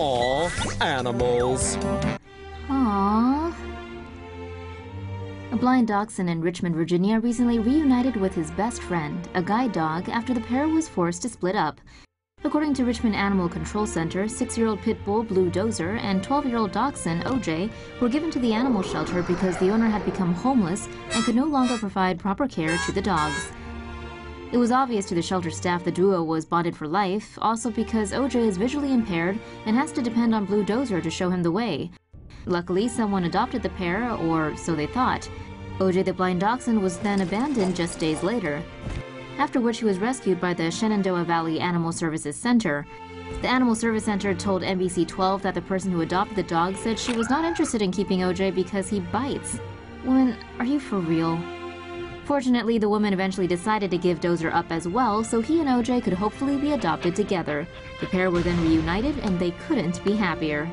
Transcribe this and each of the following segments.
Aw, animals. Aww. A blind dachshund in Richmond, Virginia recently reunited with his best friend, a guide dog, after the pair was forced to split up. According to Richmond Animal Control Center, 6-year-old pit bull Blue Dozer and 12-year-old dachshund OJ were given to the animal shelter because the owner had become homeless and could no longer provide proper care to the dogs. It was obvious to the shelter staff the duo was bonded for life, also because OJ is visually impaired and has to depend on Blue Dozer to show him the way. Luckily, someone adopted the pair, or so they thought. OJ the blind dachshund was then abandoned just days later, after which he was rescued by the Shenandoah Valley Animal Services Center. The Animal Service Center told NBC 12 that the person who adopted the dog said she was not interested in keeping OJ because he bites. Woman, are you for real? Fortunately, the woman eventually decided to give Dozer up as well, so he and OJ could hopefully be adopted together. The pair were then reunited, and they couldn't be happier.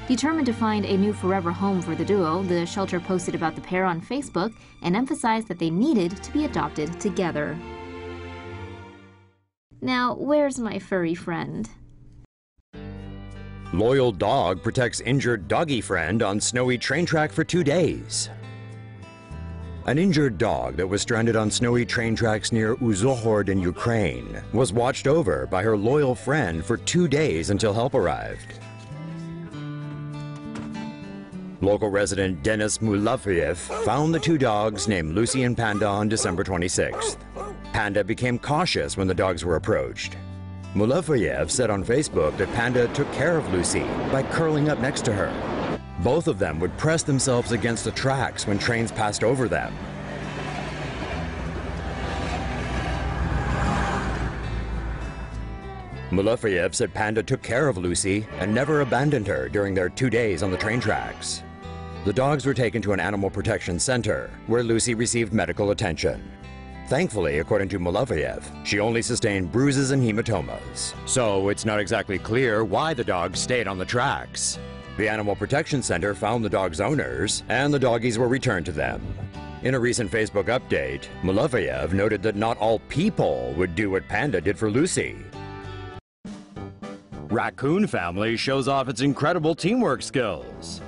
Determined to find a new forever home for the duo, the shelter posted about the pair on Facebook and emphasized that they needed to be adopted together. Now, where's my furry friend? Loyal dog protects injured doggy friend on snowy train track for 2 days. An injured dog that was stranded on snowy train tracks near Awww in Ukraine was watched over by her loyal friend for 2 days until help arrived. Local resident Denis Mulafiev found the 2 dogs named Lucy and Panda on December 26th. Panda became cautious when the dogs were approached. Mulafiev said on Facebook that Panda took care of Lucy by curling up next to her. Both of them would press themselves against the tracks when trains passed over them. Mulafiev said Panda took care of Lucy and never abandoned her during their 2 days on the train tracks. The dogs were taken to an animal protection center, where Lucy received medical attention. Thankfully, according to Mulafiev, she only sustained bruises and hematomas. So it's not exactly clear why the dogs stayed on the tracks. The Animal Protection Center found the dogs' owners, and the doggies were returned to them. In a recent Facebook update, Mulafiev noted that not all people would do what Panda did for Lucy. Raccoon family shows off its incredible teamwork skills.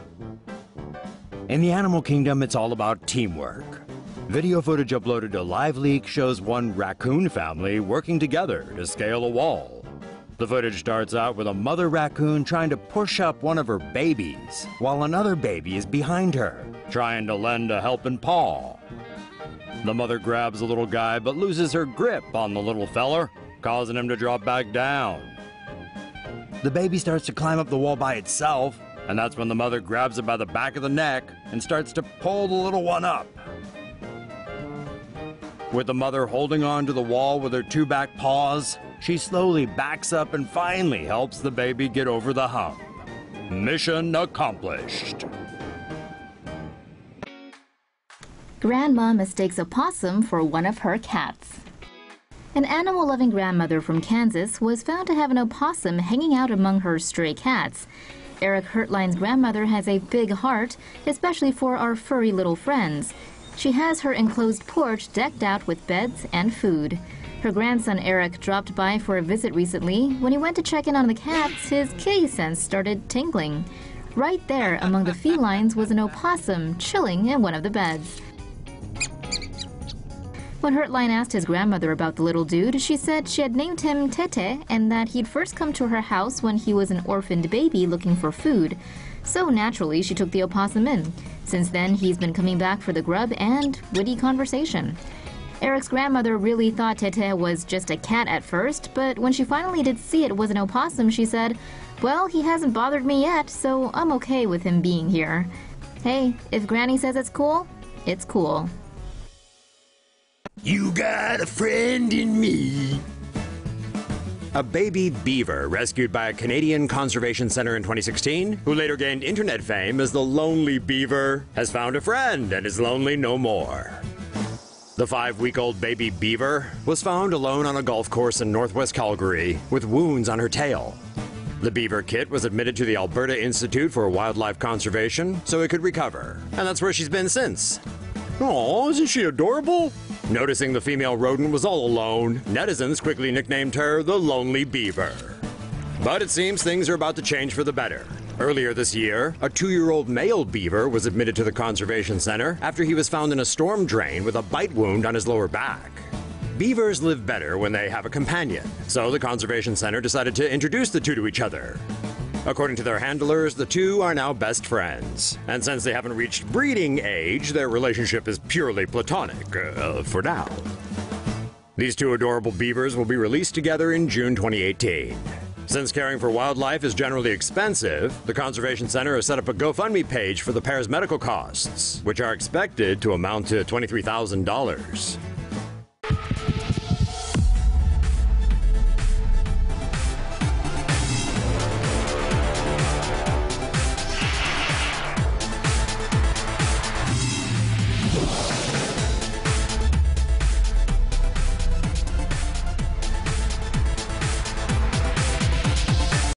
In the animal kingdom, it's all about teamwork. Video footage uploaded to LiveLeak shows one raccoon family working together to scale a wall. The footage starts out with a mother raccoon trying to push up one of her babies, while another baby is behind her, trying to lend a helping paw. The mother grabs the little guy but loses her grip on the little feller, causing him to drop back down. The baby starts to climb up the wall by itself, and that's when the mother grabs it by the back of the neck and starts to pull the little one up. With the mother holding on to the wall with her 2 back paws, she slowly backs up and finally helps the baby get over the hump. Mission accomplished. Grandma mistakes a possum for one of her cats. An animal-loving grandmother from Kansas was found to have an opossum hanging out among her stray cats. Eric Hertline's grandmother has a big heart, especially for our furry little friends. She has her enclosed porch decked out with beds and food. Her grandson Eric dropped by for a visit recently. When he went to check in on the cats, his kitty sense started tingling. Right there among the felines was an opossum chilling in one of the beds. When Hertline asked his grandmother about the little dude, she said she had named him Tete and that he'd first come to her house when he was an orphaned baby looking for food. So naturally, she took the opossum in. Since then, he's been coming back for the grub and witty conversation. Eric's grandmother really thought Tete was just a cat at first, but when she finally did see it was an opossum, she said, "Well, he hasn't bothered me yet, so I'm okay with him being here." Hey, if Granny says it's cool, it's cool. You got a friend in me. A baby beaver rescued by a Canadian conservation center in 2016, who later gained internet fame as the Lonely Beaver, has found a friend and is lonely no more. The 5-week-old baby beaver was found alone on a golf course in northwest Calgary with wounds on her tail. The beaver kit was admitted to the Alberta Institute for Wildlife Conservation so it could recover, and that's where she's been since. Aw, isn't she adorable? Noticing the female rodent was all alone, netizens quickly nicknamed her the Lonely Beaver. But it seems things are about to change for the better. Earlier this year, a 2-year-old male beaver was admitted to the conservation center after he was found in a storm drain with a bite wound on his lower back. Beavers live better when they have a companion, so the conservation center decided to introduce the two to each other. According to their handlers, the two are now best friends. And since they haven't reached breeding age, their relationship is purely platonic, for now. These two adorable beavers will be released together in June 2018. Since caring for wildlife is generally expensive, the Conservation Center has set up a GoFundMe page for the pair's medical costs, which are expected to amount to $23,000.